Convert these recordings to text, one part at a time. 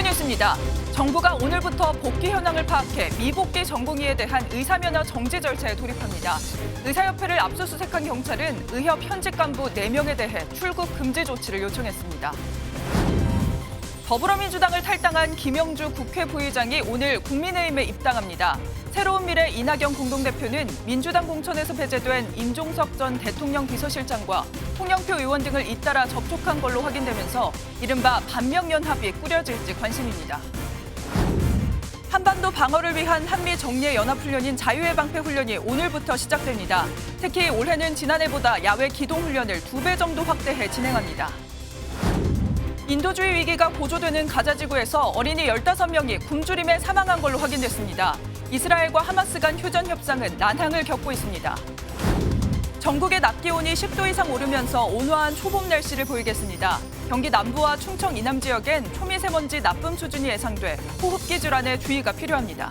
주요뉴스입니다. 정부가 오늘부터 복귀 현황을 파악해 미복귀 전공의에 대한 의사면허 정지 절차에 돌입합니다. 의사협회를 압수수색한 경찰은 의협 현직 간부 4명에 대해 출국 금지 조치를 요청했습니다. 더불어민주당을 탈당한 김영주 국회 부의장이 오늘 국민의힘에 입당합니다. 새로운 미래 이낙연 공동대표는 민주당 공천에서 배제된 임종석 전 대통령 비서실장과 홍영표 의원 등을 잇따라 접촉한 걸로 확인되면서 이른바 반명연합이 꾸려질지 관심입니다. 한반도 방어를 위한 한미 정례 연합훈련인 자유의 방패 훈련이 오늘부터 시작됩니다. 특히 올해는 지난해보다 야외 기동 훈련을 2배 정도 확대해 진행합니다. 인도주의 위기가 고조되는 가자지구에서 어린이 15명이 굶주림에 사망한 걸로 확인됐습니다. 이스라엘과 하마스 간 휴전 협상은 난항을 겪고 있습니다. 전국의 낮 기온이 10도 이상 오르면서 온화한 초봄 날씨를 보이겠습니다. 경기 남부와 충청 이남 지역엔 초미세먼지 나쁨 수준이 예상돼 호흡기 질환에 주의가 필요합니다.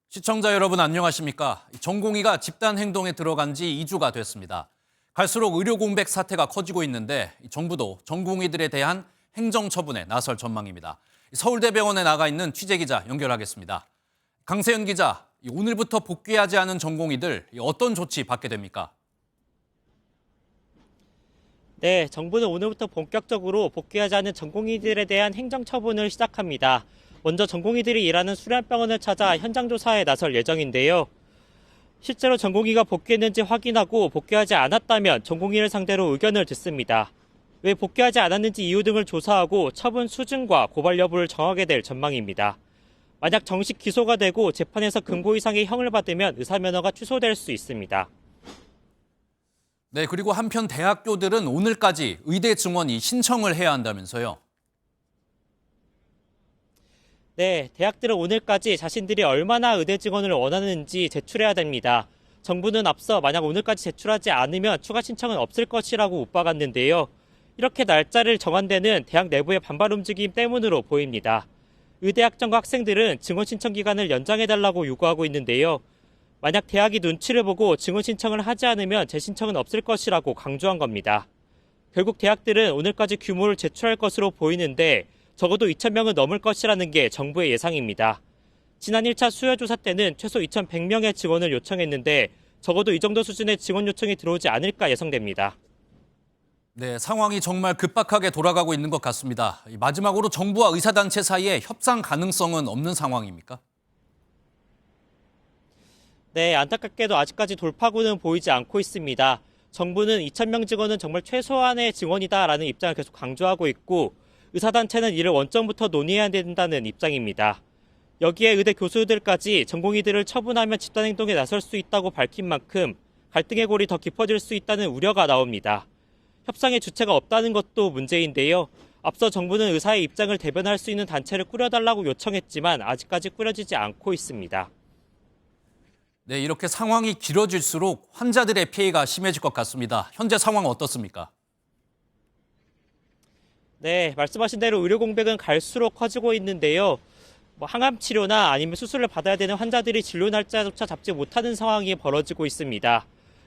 시청자 여러분 안녕하십니까? 전공의가 집단 행동에 들어간 지 2주가 됐습니다. 갈수록 의료 공백 사태가 커지고 있는데 정부도 전공의들에 대한 행정 처분에 나설 전망입니다. 서울대병원에 나가 있는 취재기자 연결하겠습니다. 강세연 기자, 오늘부터 복귀하지 않은 전공의들 어떤 조치 받게 됩니까? 네, 정부는 오늘부터 본격적으로 복귀하지 않은 전공의들에 대한 행정 처분을 시작합니다. 먼저 전공의들이 일하는 수련병원을 찾아 현장 조사에 나설 예정인데요. 실제로 전공의가 복귀했는지 확인하고 복귀하지 않았다면 전공의를 상대로 의견을 듣습니다. 왜 복귀하지 않았는지 이유 등을 조사하고 처분 수준과 고발 여부를 정하게 될 전망입니다. 만약 정식 기소가 되고 재판에서 금고 이상의 형을 받으면 의사면허가 취소될 수 있습니다. 네, 그리고 한편 대학교들은 오늘까지 의대 증원이 신청을 해야 한다면서요. 네, 대학들은 오늘까지 자신들이 얼마나 의대 증원을 원하는지 제출해야 됩니다. 정부는 앞서 만약 오늘까지 제출하지 않으면 추가 신청은 없을 것이라고 윽박았는데요. 이렇게 날짜를 정한 데는 대학 내부의 반발 움직임 때문으로 보입니다. 의대 학생과 학생들은 증원 신청 기간을 연장해달라고 요구하고 있는데요. 만약 대학이 눈치를 보고 증원 신청을 하지 않으면 재신청은 없을 것이라고 강조한 겁니다. 결국 대학들은 오늘까지 규모를 제출할 것으로 보이는데 적어도 2,000명은 넘을 것이라는 게 정부의 예상입니다. 지난 1차 수요조사 때는 최소 2,100명의 증원을 요청했는데 적어도 이 정도 수준의 증원 요청이 들어오지 않을까 예상됩니다. 네, 상황이 정말 급박하게 돌아가고 있는 것 같습니다. 마지막으로 정부와 의사단체 사이에 협상 가능성은 없는 상황입니까? 네, 안타깝게도 아직까지 돌파구는 보이지 않고 있습니다. 정부는 2,000명 증원은 정말 최소한의 증원이다라는 입장을 계속 강조하고 있고 의사단체는 이를 원점부터 논의해야 된다는 입장입니다. 여기에 의대 교수들까지 전공의들을 처분하면 집단행동에 나설 수 있다고 밝힌 만큼 갈등의 골이 더 깊어질 수 있다는 우려가 나옵니다. 협상의 주체가 없다는 것도 문제인데요. 앞서 정부는 의사의 입장을 대변할 수 있는 단체를 꾸려달라고 요청했지만 아직까지 꾸려지지 않고 있습니다. 네, 이렇게 상황이 길어질수록 환자들의 피해가 심해질 것 같습니다. 현재 상황은 어떻습니까? 네, 말씀하신 대로 의료 공백은 갈수록 커지고 있는데요. 항암 치료나 아니면 수술을 받아야 되는 환자들이 진료 날짜조차 잡지 못하는 상황이 벌어지고 있습니다.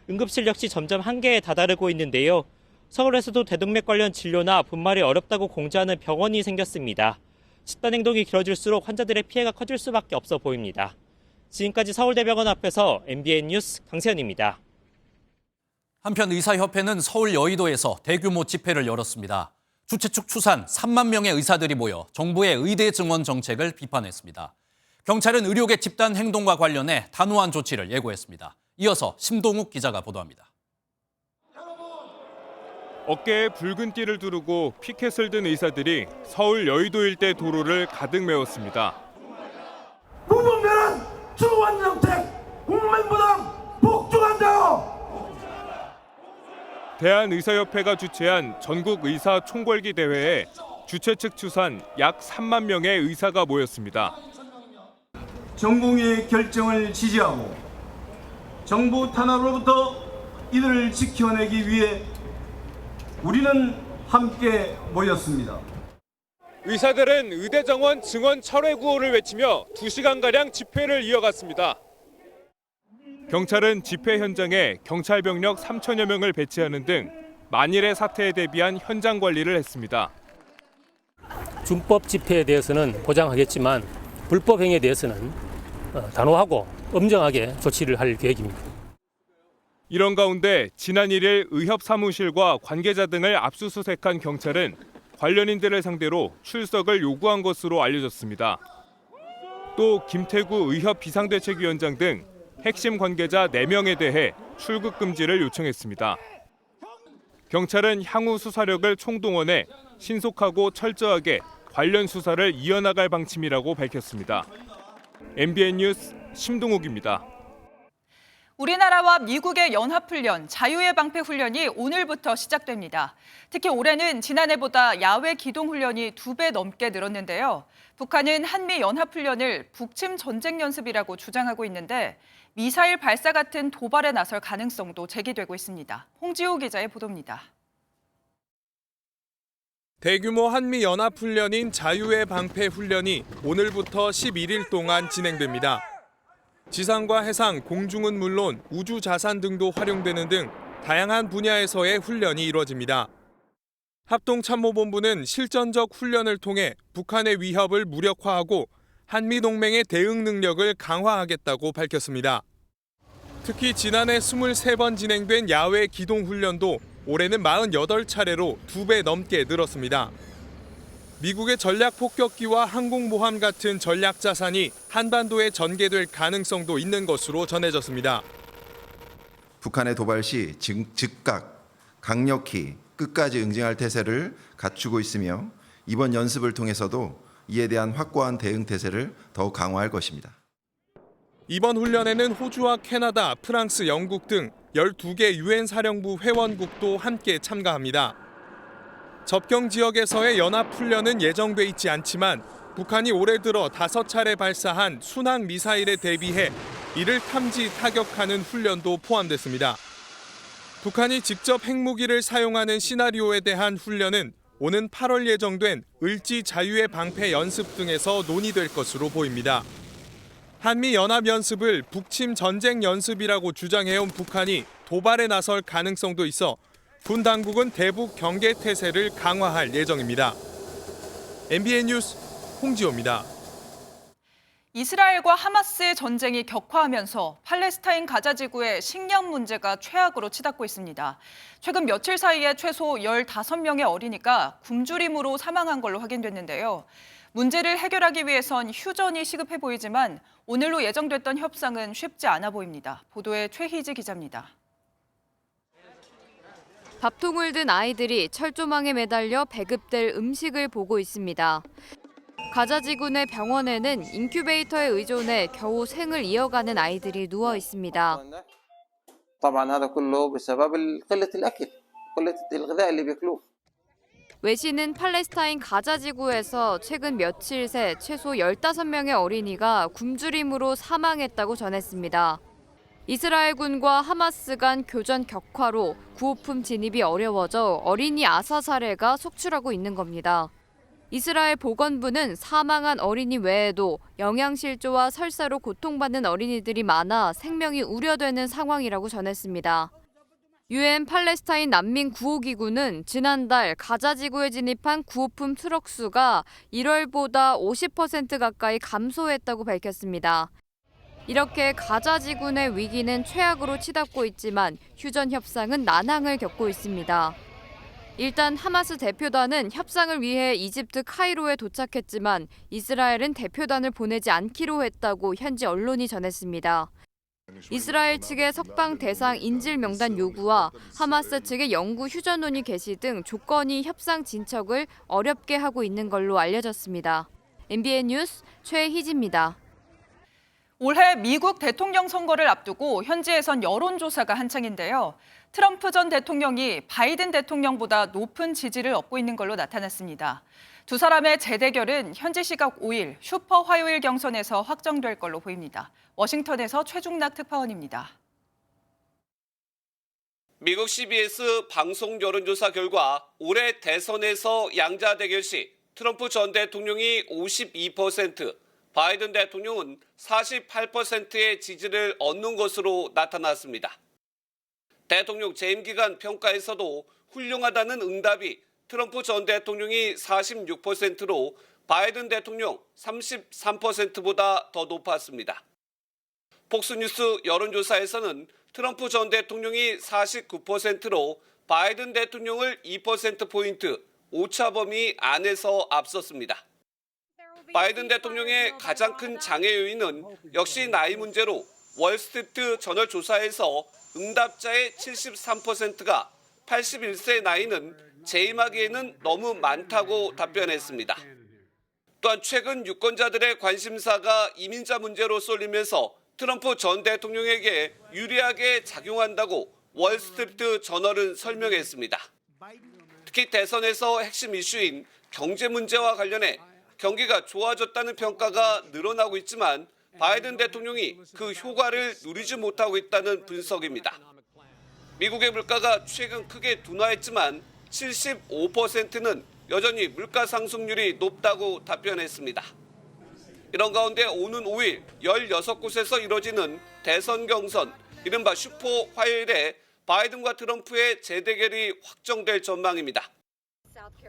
응급실 역시 점점 한계에 다다르고 있는데요. 서울에서도 대동맥 관련 진료나 분말이 어렵다고 공지하는 병원이 생겼습니다. 집단 행동이 길어질수록 환자들의 피해가 커질 수밖에 없어 보입니다. 지금까지 서울대병원 앞에서 MBN 뉴스 강세현입니다. 한편 의사협회는 서울 여의도에서 대규모 집회를 열었습니다. 주최 측 추산 3만 명의 의사들이 모여 정부의 의대 증원 정책을 비판했습니다. 경찰은 의료계 집단 행동과 관련해 단호한 조치를 예고했습니다. 이어서 심동욱 기자가 보도합니다. 어깨에 붉은 띠를 두르고 피켓을 든 의사들이 서울 여의도 일대 도로를 가득 메웠습니다. 무분별한 주원정책, 국민부담 복종한다. 대한의사협회가 주최한 전국 의사 총궐기 대회에 주최 측 추산 약 3만 명의 의사가 모였습니다. 전공의의 결정을 지지하고 정부 탄압으로부터 이들을 지켜내기 위해 우리는 함께 모였습니다. 의사들은 의대 정원 증원 철회 구호를 외치며 2시간가량 집회를 이어갔습니다. 경찰은 집회 현장에 경찰 병력 3천여 명을 배치하는 등 만일의 사태에 대비한 현장 관리를 했습니다. 준법 집회에 대해서는 보장하겠지만 불법 행위에 대해서는 단호하고 엄정하게 조치를 할 계획입니다. 이런 가운데 지난 1일 의협 사무실과 관계자 등을 압수수색한 경찰은 관련인들을 상대로 출석을 요구한 것으로 알려졌습니다. 또 김태구 의협 비상대책위원장 등 핵심 관계자 4명에 대해 출국 금지를 요청했습니다. 경찰은 향후 수사력을 총동원해 신속하고 철저하게 관련 수사를 이어나갈 방침이라고 밝혔습니다. MBN 뉴스 심동욱입니다. 우리나라와 미국의 연합훈련, 자유의 방패 훈련이 오늘부터 시작됩니다. 특히 올해는 지난해보다 야외 기동훈련이 2배 넘게 늘었는데요. 북한은 한미 연합훈련을 북침 전쟁 연습이라고 주장하고 있는데 미사일 발사 같은 도발에 나설 가능성도 제기되고 있습니다. 홍지호 기자의 보도입니다. 대규모 한미 연합훈련인 자유의 방패 훈련이 오늘부터 11일 동안 진행됩니다. 지상과 해상, 공중은 물론 우주 자산 등도 활용되는 등 다양한 분야에서의 훈련이 이루어집니다. 합동참모본부는 실전적 훈련을 통해 북한의 위협을 무력화하고 한미동맹의 대응 능력을 강화하겠다고 밝혔습니다. 특히 지난해 23번 진행된 야외 기동훈련도 올해는 48차례로 2배 넘게 늘었습니다. 미국의 전략폭격기와 항공모함 같은 전략자산이 한반도에 전개될 가능성도 있는 것으로 전해졌습니다. 북한의 도발 시 즉각, 강력히 끝까지 응징할 태세를 갖추고 있으며 이번 연습을 통해서도 이에 대한 확고한 대응 태세를 더욱 강화할 것입니다. 이번 훈련에는 호주와 캐나다, 프랑스, 영국 등 12개 유엔 사령부 회원국도 함께 참가합니다. 접경 지역에서의 연합훈련은 예정돼 있지 않지만 북한이 올해 들어 5차례 발사한 순항 미사일에 대비해 이를 탐지 타격하는 훈련도 포함됐습니다. 북한이 직접 핵무기를 사용하는 시나리오에 대한 훈련은 오는 8월 예정된 을지 자유의 방패 연습 등에서 논의될 것으로 보입니다. 한미 연합 연습을 북침 전쟁 연습이라고 주장해온 북한이 도발에 나설 가능성도 있어 군 당국은 대북 경계 태세를 강화할 예정입니다. MBN 뉴스 홍지호입니다. 이스라엘과 하마스의 전쟁이 격화하면서 팔레스타인 가자 지구의 식량 문제가 최악으로 치닫고 있습니다. 최근 며칠 사이에 최소 15명의 어린이가 굶주림으로 사망한 걸로 확인됐는데요. 문제를 해결하기 위해선 휴전이 시급해 보이지만 오늘로 예정됐던 협상은 쉽지 않아 보입니다. 보도에 최희지 기자입니다. 밥통을 든 아이들이 철조망에 매달려 배급될 음식을 보고 있습니다. 가자 지구 내 병원에는 인큐베이터에 의존해 겨우 생을 이어가는 아이들이 누워 있습니다. 외신은 팔레스타인 가자 지구에서 최근 며칠 새 최소 15명의 어린이가 굶주림으로 사망했다고 전했습니다. 이스라엘군과 하마스 간 교전 격화로 구호품 진입이 어려워져 어린이 아사 사례가 속출하고 있는 겁니다. 이스라엘 보건부는 사망한 어린이 외에도 영양실조와 설사로 고통받는 어린이들이 많아 생명이 우려되는 상황이라고 전했습니다. 유엔 팔레스타인 난민 구호기구는 지난달 가자 지구에 진입한 구호품 트럭 수가 1월보다 50% 가까이 감소했다고 밝혔습니다. 이렇게 가자 지구 내 위기는 최악으로 치닫고 있지만 휴전 협상은 난항을 겪고 있습니다. 일단 하마스 대표단은 협상을 위해 이집트 카이로에 도착했지만 이스라엘은 대표단을 보내지 않기로 했다고 현지 언론이 전했습니다. 이스라엘 측의 석방 대상 인질 명단 요구와 하마스 측의 영구 휴전론이 개시 등 조건이 협상 진척을 어렵게 하고 있는 걸로 알려졌습니다. MBN 뉴스 최희지입니다. 올해 미국 대통령 선거를 앞두고 현지에선 여론조사가 한창인데요. 트럼프 전 대통령이 바이든 대통령보다 높은 지지를 얻고 있는 걸로 나타났습니다. 두 사람의 재대결은 현지 시각 5일 슈퍼 화요일 경선에서 확정될 걸로 보입니다. 워싱턴에서 최중락 특파원입니다. 미국 CBS 방송 여론조사 결과 올해 대선에서 양자 대결 시 트럼프 전 대통령이 52%, 바이든 대통령은 48%의 지지를 얻는 것으로 나타났습니다. 대통령 재임 기간 평가에서도 훌륭하다는 응답이 트럼프 전 대통령이 46%로 바이든 대통령 33%보다 더 높았습니다. 폭스뉴스 여론조사에서는 트럼프 전 대통령이 49%로 바이든 대통령을 2%포인트 오차범위 안에서 앞섰습니다. 바이든 대통령의 가장 큰 장애 요인은 역시 나이 문제로 월스트리트 저널 조사에서 응답자의 73%가 81세 나이는 재임하기에는 너무 많다고 답변했습니다. 또한 최근 유권자들의 관심사가 이민자 문제로 쏠리면서 트럼프 전 대통령에게 유리하게 작용한다고 월스트리트 저널은 설명했습니다. 특히 대선에서 핵심 이슈인 경제 문제와 관련해 경기가 좋아졌다는 평가가 늘어나고 있지만 바이든 대통령이 그 효과를 누리지 못하고 있다는 분석입니다. 미국의 물가가 최근 크게 둔화했지만 75%는 여전히 물가 상승률이 높다고 답변했습니다. 이런 가운데 오는 5일 16곳에서 이뤄지는 대선 경선, 이른바 슈퍼 화요일에 바이든과 트럼프의 재대결이 확정될 전망입니다.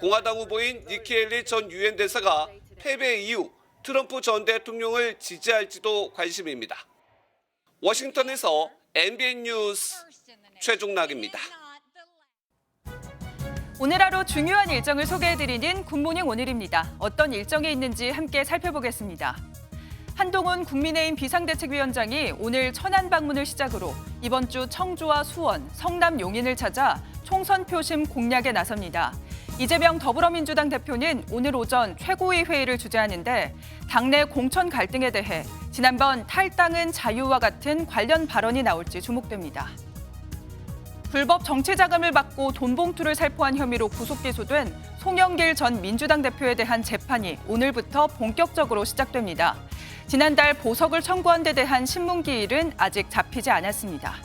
공화당 후보인 니키 헤일리 전 유엔 대사가 패배 이후 트럼프 전 대통령을 지지할지도 관심입니다. 워싱턴에서 MBN 뉴스 최종락입니다. 오늘 하루 중요한 일정을 소개해드리는 굿모닝 오늘입니다. 어떤 일정이 있는지 함께 살펴보겠습니다. 한동훈 국민의힘 비상대책위원장이 오늘 천안 방문을 시작으로 이번 주 청주와 수원, 성남 용인을 찾아 총선 표심 공략에 나섭니다. 이재명 더불어민주당 대표는 오늘 오전 최고위 회의를 주재하는데 당내 공천 갈등에 대해 지난번 탈당은 자유와 같은 관련 발언이 나올지 주목됩니다. 불법 정치 자금을 받고 돈 봉투를 살포한 혐의로 구속 기소된 송영길 전 민주당 대표에 대한 재판이 오늘부터 본격적으로 시작됩니다. 지난달 보석을 청구한 데 대한 신문기일은 아직 잡히지 않았습니다.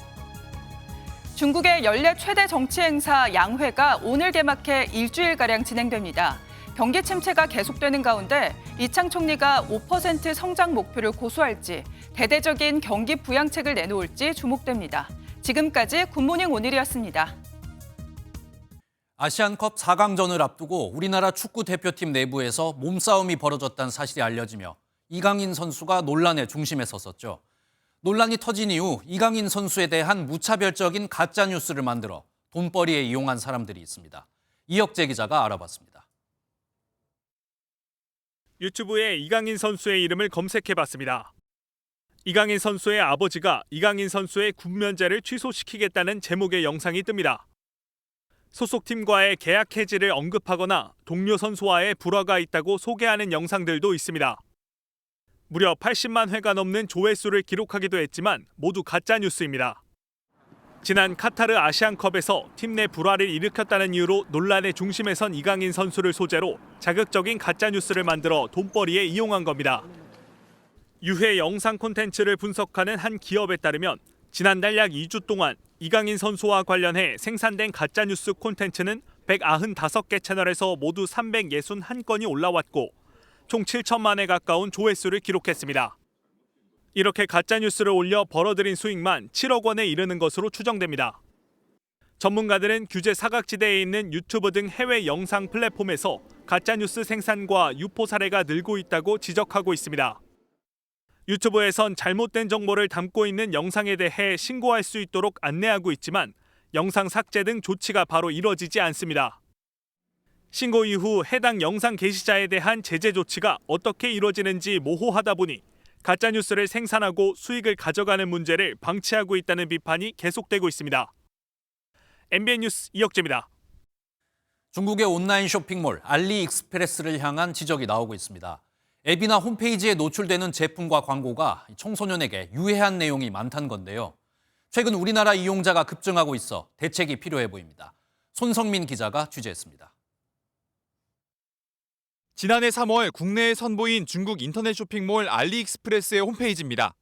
중국의 연례 최대 정치 행사 양회가 오늘 개막해 일주일가량 진행됩니다. 경기 침체가 계속되는 가운데 이창 총리가 5% 성장 목표를 고수할지 대대적인 경기 부양책을 내놓을지 주목됩니다. 지금까지 굿모닝 오늘이었습니다. 아시안컵 4강전을 앞두고 우리나라 축구 대표팀 내부에서 몸싸움이 벌어졌다는 사실이 알려지며 이강인 선수가 논란의 중심에 섰었죠. 논란이 터진 이후 이강인 선수에 대한 무차별적인 가짜뉴스를 만들어 돈벌이에 이용한 사람들이 있습니다. 이혁재 기자가 알아봤습니다. 유튜브에 이강인 선수의 이름을 검색해봤습니다. 이강인 선수의 아버지가 이강인 선수의 군면제를 취소시키겠다는 제목의 영상이 뜹니다. 소속팀과의 계약 해지를 언급하거나 동료 선수와의 불화가 있다고 소개하는 영상들도 있습니다. 무려 80만 회가 넘는 조회수를 기록하기도 했지만 모두 가짜뉴스입니다. 지난 카타르 아시안컵에서 팀 내 불화를 일으켰다는 이유로 논란의 중심에 선 이강인 선수를 소재로 자극적인 가짜뉴스를 만들어 돈벌이에 이용한 겁니다. 유해 영상 콘텐츠를 분석하는 한 기업에 따르면 지난달 약 2주 동안 이강인 선수와 관련해 생산된 가짜뉴스 콘텐츠는 195개 채널에서 모두 361건이 올라왔고 총 7천만 회 가까운 조회수를 기록했습니다. 이렇게 가짜뉴스를 올려 벌어들인 수익만 7억 원에 이르는 것으로 추정됩니다. 전문가들은 규제 사각지대에 있는 유튜브 등 해외 영상 플랫폼에서 가짜뉴스 생산과 유포 사례가 늘고 있다고 지적하고 있습니다. 유튜브에선 잘못된 정보를 담고 있는 영상에 대해 신고할 수 있도록 안내하고 있지만 영상 삭제 등 조치가 바로 이뤄지지 않습니다. 신고 이후 해당 영상 게시자에 대한 제재 조치가 어떻게 이뤄지는지 모호하다 보니 가짜뉴스를 생산하고 수익을 가져가는 문제를 방치하고 있다는 비판이 계속되고 있습니다. MBN 뉴스 이혁재입니다. 중국의 온라인 쇼핑몰 알리익스프레스를 향한 지적이 나오고 있습니다. 앱이나 홈페이지에 노출되는 제품과 광고가 청소년에게 유해한 내용이 많다는 건데요. 최근 우리나라 이용자가 급증하고 있어 대책이 필요해 보입니다. 손성민 기자가 취재했습니다. 지난해 3월 국내에 선보인 중국 인터넷 쇼핑몰 알리익스프레스의 홈페이지입니다.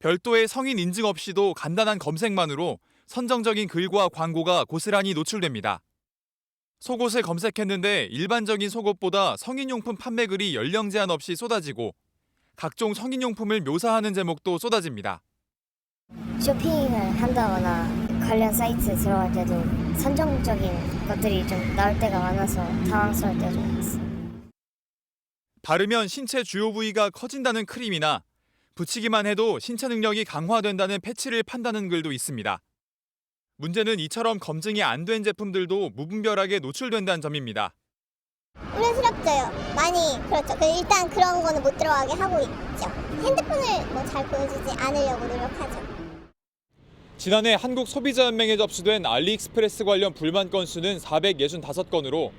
별도의 성인 인증 없이도 간단한 검색만으로 선정적인 글과 광고가 고스란히 노출됩니다. 속옷을 검색했는데 일반적인 속옷보다 성인용품 판매글이 연령 제한 없이 쏟아지고 각종 성인용품을 묘사하는 제목도 쏟아집니다. 쇼핑을 한다거나 관련 사이트에 들어갈 때도 선정적인 것들이 좀 나올 때가 많아서 당황스러울 때가 좀 있어요. 바르면 신체 주요 부위가 커진다는 크림이나 붙이기만 해도 신체 능력이 강화된다는 패치를 판다는 글도 있습니다. 문제는 이처럼 검증이 안 된 제품들도 무분별하게 노출된다는 점입니다. 우려스럽져요. 많이 그렇죠. 일단 그런 거는 못 들어가게 하고 있죠. 핸드폰을 뭐 잘 보여주지 않으려고 노력하죠. 지난해 한국소비자연맹에 접수된 알리익스프레스 관련 불만 건수는 465건으로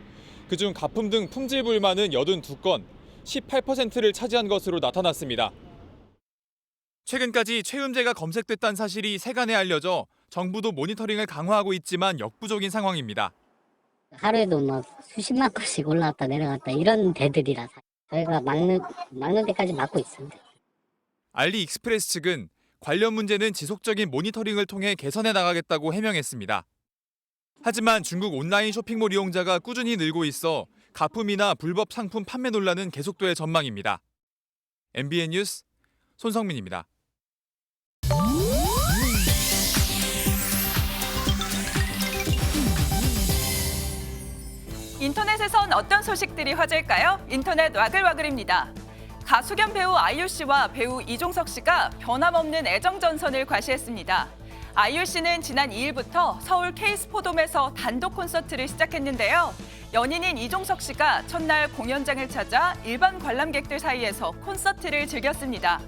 그중 가품 등 품질 불만은 82건, 18%를 차지한 것으로 나타났습니다. 최근까지 최음제가 검색됐다는 사실이 세간에 알려져 정부도 모니터링을 강화하고 있지만 역부족인 상황입니다. 하루에도 막 수십만 건씩 올라갔다 내려갔다 이런 데들이라 저희가 막는 데까지 막고 있습니다. 알리익스프레스 측은 관련 문제는 지속적인 모니터링을 통해 개선해 나가겠다고 해명했습니다. 하지만 중국 온라인 쇼핑몰 이용자가 꾸준히 늘고 있어 가품이나 불법 상품 판매 논란은 계속될 전망입니다. MBN 뉴스 손성민입니다. 인터넷에선 어떤 소식들이 화제일까요? 인터넷 와글와글입니다. 가수 겸 배우 아이유 씨와 배우 이종석 씨가 변함없는 애정 전선을 과시했습니다. 아이유 씨는 지난 2일부터 서울 K스포돔에서 단독 콘서트를 시작했는데요. 연인인 이종석 씨가 첫날 공연장을 찾아 일반 관람객들 사이에서 콘서트를 즐겼습니다.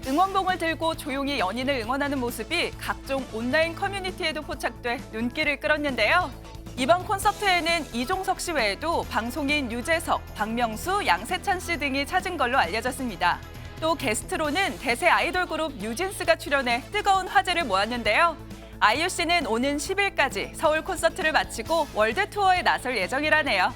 응원봉을 들고 조용히 연인을 응원하는 모습이 각종 온라인 커뮤니티에도 포착돼 눈길을 끌었는데요. 이번 콘서트에는 이종석 씨 외에도 방송인 유재석, 박명수, 양세찬 씨 등이 찾은 걸로 알려졌습니다. 또 게스트로는 대세 아이돌 그룹 뉴진스가 출연해 뜨거운 화제를 모았는데요. 아이유 씨는 오는 10일까지 서울 콘서트를 마치고 월드 투어에 나설 예정이라네요.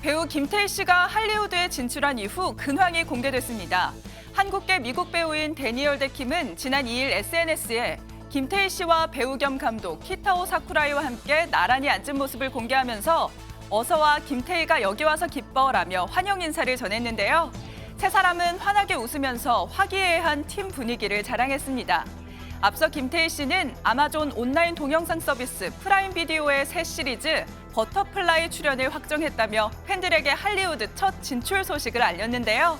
배우 김태희 씨가 할리우드에 진출한 이후 근황이 공개됐습니다. 한국계 미국 배우인 데니얼 데킴은 지난 2일 SNS에 김태희 씨와 배우 겸 감독 키타오 사쿠라이와 함께 나란히 앉은 모습을 공개하면서 어서와 김태희가 여기 와서 기뻐라며 환영 인사를 전했는데요. 세 사람은 환하게 웃으면서 화기애애한 팀 분위기를 자랑했습니다. 앞서 김태희 씨는 아마존 온라인 동영상 서비스 프라임 비디오의 새 시리즈 버터플라이 출연을 확정했다며 팬들에게 할리우드 첫 진출 소식을 알렸는데요.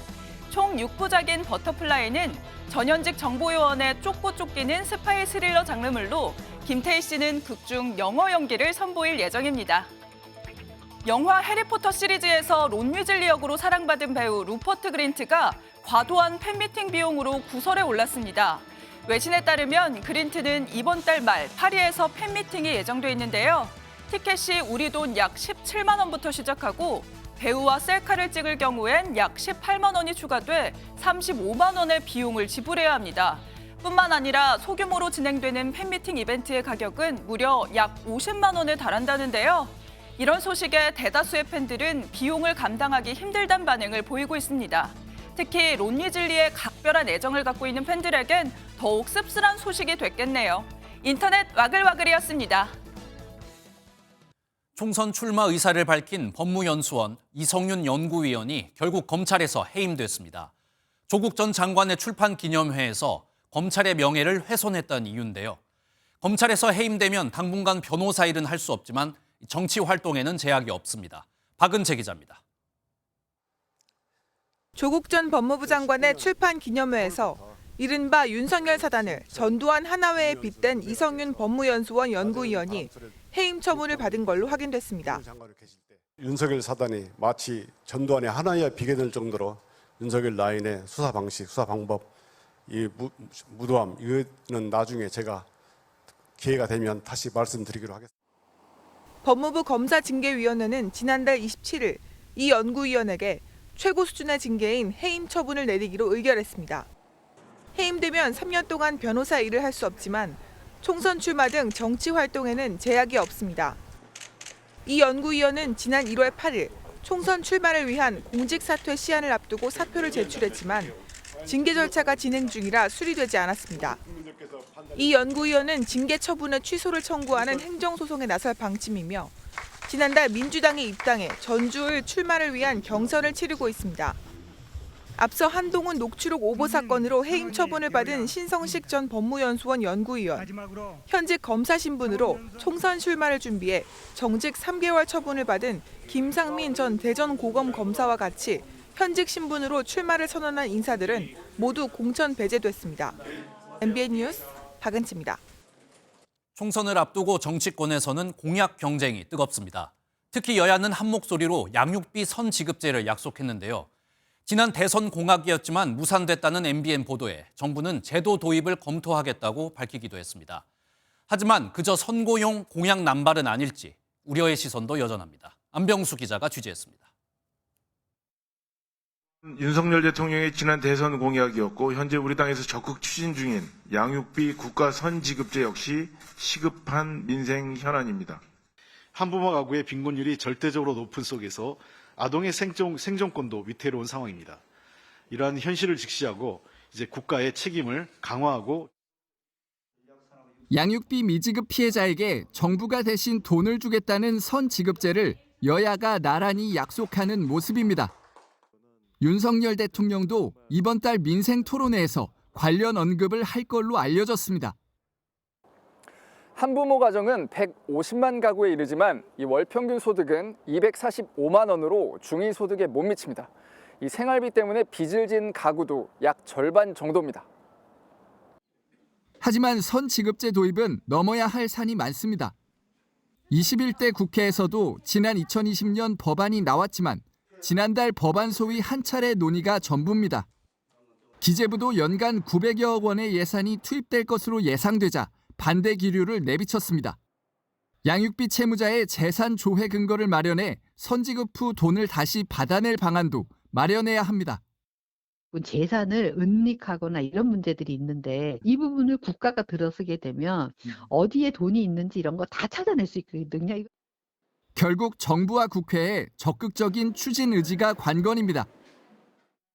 총 6부작인 버터플라이는 전현직 정보요원의 쫓고 쫓기는 스파이 스릴러 장르물로 김태희 씨는 극중 영어 연기를 선보일 예정입니다. 영화 해리포터 시리즈에서 론 위즐리 역으로 사랑받은 배우 루퍼트 그린트가 과도한 팬미팅 비용으로 구설에 올랐습니다. 외신에 따르면 그린트는 이번 달 말 파리에서 팬미팅이 예정돼 있는데요. 티켓이 우리 돈 약 17만 원부터 시작하고 배우와 셀카를 찍을 경우엔 약 18만 원이 추가돼 35만 원의 비용을 지불해야 합니다. 뿐만 아니라 소규모로 진행되는 팬미팅 이벤트의 가격은 무려 약 50만 원에 달한다는데요. 이런 소식에 대다수의 팬들은 비용을 감당하기 힘들다는 반응을 보이고 있습니다. 특히 론 위즐리의 각별한 애정을 갖고 있는 팬들에겐 더욱 씁쓸한 소식이 됐겠네요. 인터넷 와글와글이었습니다. 총선 출마 의사를 밝힌 법무연수원 이성윤 연구위원이 결국 검찰에서 해임됐습니다. 조국 전 장관의 출판 기념회에서 검찰의 명예를 훼손했다는 이유인데요. 검찰에서 해임되면 당분간 변호사 일은 할 수 없지만 정치 활동에는 제약이 없습니다. 박은채 기자입니다. 조국 전 법무부 장관의 출판 기념회에서 이른바 윤석열 사단을 전두환 하나회에 빗댄 이성윤 법무연수원 연구위원이 해임 처분을 받은 걸로 확인됐습니다. 윤석열 사단이 마치 전두환의 하나회에 비교될 정도로 윤석열 라인의 수사 방식, 수사 방법, 이 무도함, 이거는 나중에 제가 기회가 되면 다시 말씀드리기로 하겠습니다. 법무부 검사징계위원회는 지난달 27일 이 연구위원에게 최고 수준의 징계인 해임 처분을 내리기로 의결했습니다. 해임되면 3년 동안 변호사 일을 할 수 없지만 총선 출마 등 정치 활동에는 제약이 없습니다. 이 연구위원은 지난 1월 8일 총선 출마를 위한 공직 사퇴 시한을 앞두고 사표를 제출했지만 징계 절차가 진행 중이라 수리되지 않았습니다. 이 연구위원은 징계 처분의 취소를 청구하는 행정소송에 나설 방침이며 지난달 민주당이 입당해 전주을 출마를 위한 경선을 치르고 있습니다. 앞서 한동훈 녹취록 오보 사건으로 해임 처분을 받은 신성식 전 법무연수원 연구위원, 현직 검사 신분으로 총선 출마를 준비해 정직 3개월 처분을 받은 김상민 전 대전고검 검사와 같이 현직 신분으로 출마를 선언한 인사들은 모두 공천 배제됐습니다. MBN 뉴스 박은치입니다. 총선을 앞두고 정치권에서는 공약 경쟁이 뜨겁습니다. 특히 여야는 한 목소리로 양육비 선지급제를 약속했는데요. 지난 대선 공약이었지만 무산됐다는 MBN 보도에 정부는 제도 도입을 검토하겠다고 밝히기도 했습니다. 하지만 그저 선거용 공약 남발은 아닐지 우려의 시선도 여전합니다. 안병수 기자가 취재했습니다. 윤석열 대통령의 지난 대선 공약이었고 현재 우리 당에서 적극 추진 중인 양육비 국가 선지급제 역시 시급한 민생 현안입니다. 한부모 가구의 빈곤율이 절대적으로 높은 속에서 아동의 생존권도 위태로운 상황입니다. 이러한 현실을 직시하고 이제 국가의 책임을 강화하고 양육비 미지급 피해자에게 정부가 대신 돈을 주겠다는 선지급제를 여야가 나란히 약속하는 모습입니다. 윤석열 대통령도 이번 달 민생 토론회에서 관련 언급을 할 걸로 알려졌습니다. 한부모 가정은 150만 가구에 이르지만 이 월 평균 소득은 245만 원으로 중위소득에 못 미칩니다. 이 생활비 때문에 빚을 진 가구도 약 절반 정도입니다. 하지만 선지급제 도입은 넘어야 할 산이 많습니다. 21대 국회에서도 지난 2020년 법안이 나왔지만 지난달 법안 소위 한 차례 논의가 전부입니다. 기재부도 연간 900여억 원의 예산이 투입될 것으로 예상되자 반대 기류를 내비쳤습니다. 양육비 채무자의 재산 조회 근거를 마련해 선지급 후 돈을 다시 받아낼 방안도 마련해야 합니다. 재산을 은닉하거나 이런 문제들이 있는데 이 부분을 국가가 들어서게 되면 어디에 돈이 있는지 이런 거 다 찾아낼 수 있거든요. 결국 정부와 국회의 적극적인 추진 의지가 관건입니다.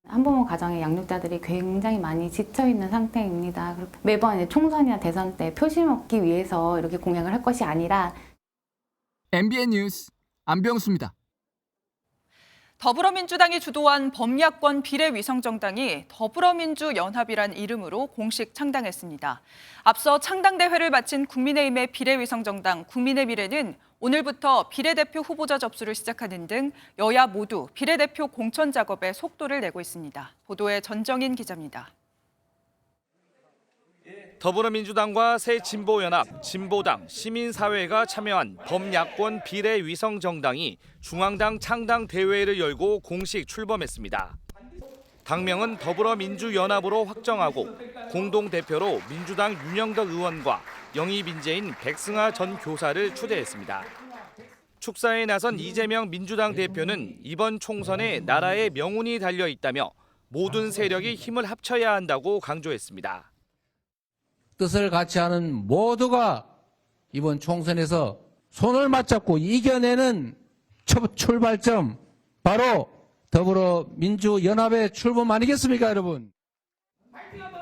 한부모 가정의 양육자들이 굉장히 많이 지쳐있는 상태입니다. 매번 총선이나 대선 때 표심 얻기 위해서 이렇게 공약을 할 것이 아니라 MBN 뉴스 안병수입니다. 더불어민주당이 주도한 범야권 비례위성정당이 더불어민주연합이란 이름으로 공식 창당했습니다. 앞서 창당대회를 마친 국민의힘의 비례위성정당 국민의 미래는 오늘부터 비례대표 후보자 접수를 시작하는 등 여야 모두 비례대표 공천 작업에 속도를 내고 있습니다. 보도에 전정인 기자입니다. 더불어민주당과 새진보연합, 진보당, 시민사회가 참여한 범야권 비례위성정당이 중앙당 창당 대회를 열고 공식 출범했습니다. 당명은 더불어민주연합으로 확정하고 공동대표로 민주당 윤영덕 의원과 영입 인재인 백승하 전 교사를 추대했습니다. 축사에 나선 이재명 민주당 대표는 이번 총선에 나라의 명운이 달려 있다며 모든 세력이 힘을 합쳐야 한다고 강조했습니다. 뜻을 같이 하는 모두가 이번 총선에서 손을 맞잡고 이겨내는 출발점, 바로 더불어민주연합의 출범 아니겠습니까, 여러분?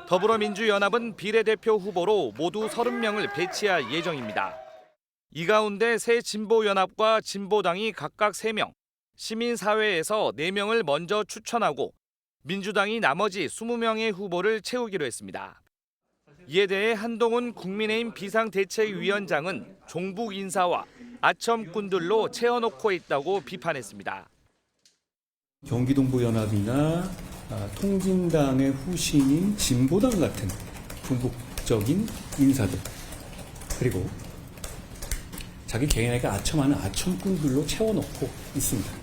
더불어민주연합은 비례대표 후보로 모두 30명을 배치할 예정입니다. 이 가운데 새진보연합과 진보당이 각각 3명, 시민사회에서 4명을 먼저 추천하고 민주당이 나머지 20명의 후보를 채우기로 했습니다. 이에 대해 한동훈 국민의힘 비상대책위원장은 종북 인사와 아첨꾼들로 채워놓고 있다고 비판했습니다. 경기동부연합이나 통진당의 후신인 진보당 같은 중북적인 인사들, 그리고 자기 개인에게 아첨하는 아첨꾼들로 채워놓고 있습니다.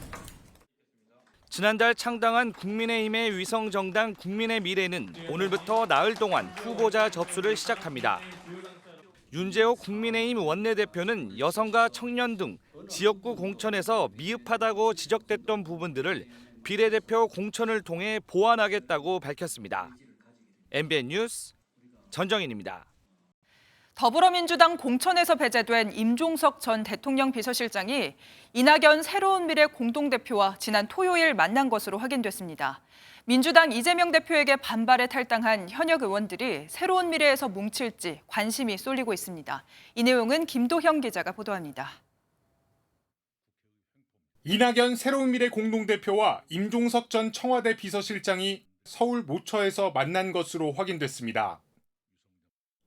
지난달 창당한 국민의힘의 위성정당 국민의 미래는 오늘부터 나흘 동안 후보자 접수를 시작합니다. 윤재호 국민의힘 원내대표는 여성과 청년 등 지역구 공천에서 미흡하다고 지적됐던 부분들을 비례대표 공천을 통해 보완하겠다고 밝혔습니다. MBN 뉴스 전정인입니다. 더불어민주당 공천에서 배제된 임종석 전 대통령 비서실장이 이낙연 새로운미래 공동대표와 지난 토요일 만난 것으로 확인됐습니다. 민주당 이재명 대표에게 반발에 탈당한 현역 의원들이 새로운미래에서 뭉칠지 관심이 쏠리고 있습니다. 이 내용은 김도형 기자가 보도합니다. 이낙연 새로운미래 공동대표와 임종석 전 청와대 비서실장이 서울 모처에서 만난 것으로 확인됐습니다.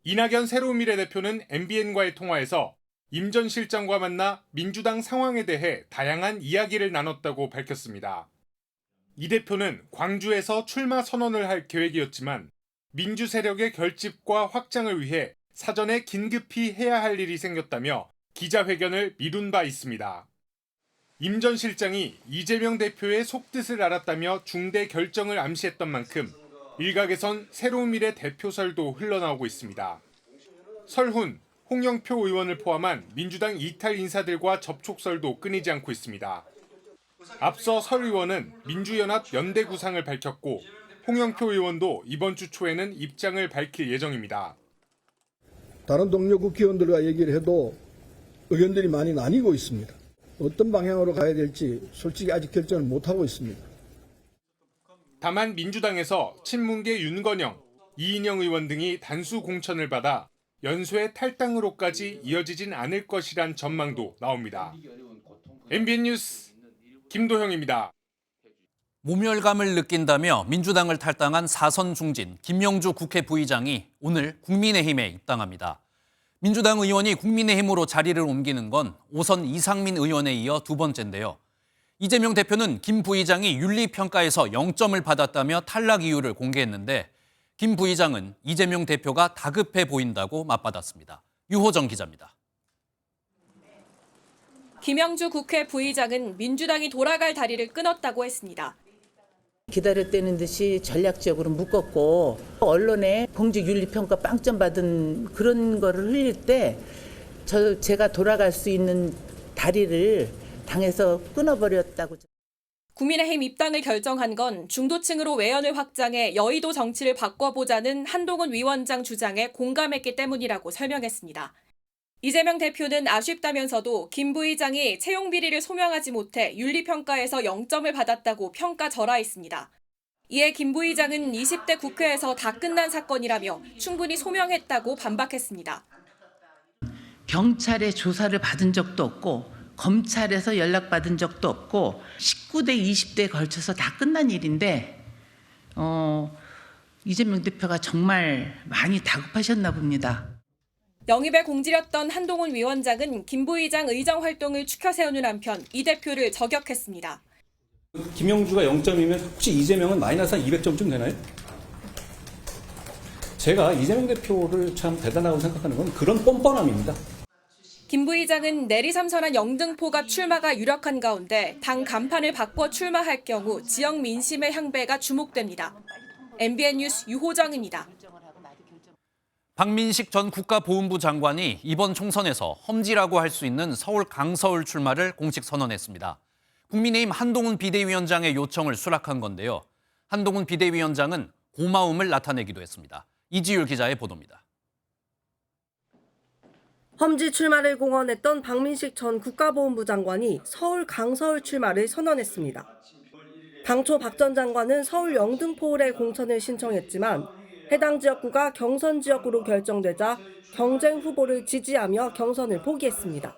이낙연 새로운미래 대표는 MBN과의 통화에서 임 전 실장과 만나 민주당 상황에 대해 다양한 이야기를 나눴다고 밝혔습니다. 이 대표는 광주에서 출마 선언을 할 계획이었지만 민주 세력의 결집과 확장을 위해 사전에 긴급히 해야 할 일이 생겼다며 기자회견을 미룬 바 있습니다. 임 전 실장이 이재명 대표의 속뜻을 알았다며 중대 결정을 암시했던 만큼 일각에선 새로운미래 대표설도 흘러나오고 있습니다. 설훈, 홍영표 의원을 포함한 민주당 이탈 인사들과 접촉설도 끊이지 않고 있습니다. 앞서 설 의원은 민주연합 연대 구상을 밝혔고 홍영표 의원도 이번 주 초에는 입장을 밝힐 예정입니다. 다른 동료 국회의원들과 얘기를 해도 의견들이 많이 나뉘고 있습니다. 어떤 방향으로 가야 될지 솔직히 아직 결정을 못하고 있습니다. 다만 민주당에서 친문계 윤건영, 이인영 의원 등이 단수 공천을 받아 연수의 탈당으로까지 이어지진 않을 것이란 전망도 나옵니다. MBN 뉴스 김도형입니다. 모멸감을 느낀다며 민주당을 탈당한 사선 중진 김명주 국회 부의장이 오늘 국민의힘에 입당합니다. 민주당 의원이 국민의힘으로 자리를 옮기는 건 오선 이상민 의원에 이어 두 번째인데요. 이재명 대표는 김 부의장이 윤리평가에서 0점을 받았다며 탈락 이유를 공개했는데 김 부의장은 이재명 대표가 다급해 보인다고 맞받았습니다. 유호정 기자입니다. 김명주 국회 부의장은 민주당이 돌아갈 다리를 끊었다고 했습니다. 기다렸다는 듯이 전략적으로 묶었고 언론에 공직 윤리평가 빵점 받은 그런 거를 흘릴 때 제가 돌아갈 수 있는 다리를 당에서 끊어버렸다고. 국민의힘 입당을 결정한 건 중도층으로 외연을 확장해 여의도 정치를 바꿔보자는 한동훈 위원장 주장에 공감했기 때문이라고 설명했습니다. 이재명 대표는 아쉽다면서도 김 부의장이 채용 비리를 소명하지 못해 윤리평가에서 0점을 받았다고 평가절하했습니다. 이에 김 부의장은 20대 국회에서 다 끝난 사건이라며 충분히 소명했다고 반박했습니다. 경찰의 조사를 받은 적도 없고 검찰에서 연락받은 적도 없고 19대, 20대에 걸쳐서 다 끝난 일인데 이재명 대표가 정말 많이 다급하셨나 봅니다. 영입에 공들였던 한동훈 위원장은 김 부의장 의정 활동을 추켜 세우는 한편 이 대표를 저격했습니다. 김영주가 0점이면 혹시 이재명은 마이너스 한 200점쯤 되나요? 제가 이재명 대표를 참 대단하다고 생각하는 건 그런 뻔뻔함입니다. 김 부의장은 내리 삼선한 영등포가 출마가 유력한 가운데 당 간판을 바꿔 출마할 경우 지역 민심의 향배가 주목됩니다. MBN 뉴스 유호정입니다. 박민식 전 국가보훈부 장관이 이번 총선에서 험지라고 할 수 있는 서울 강서울 출마를 공식 선언했습니다. 국민의힘 한동훈 비대위원장의 요청을 수락한 건데요. 한동훈 비대위원장은 고마움을 나타내기도 했습니다. 이지율 기자의 보도입니다. 험지 출마를 공언했던 박민식 전 국가보훈부 장관이 서울 강서울 출마를 선언했습니다. 당초 박 전 장관은 서울 영등포을에 공천을 신청했지만 해당 지역구가 경선 지역구로 결정되자 경쟁 후보를 지지하며 경선을 포기했습니다.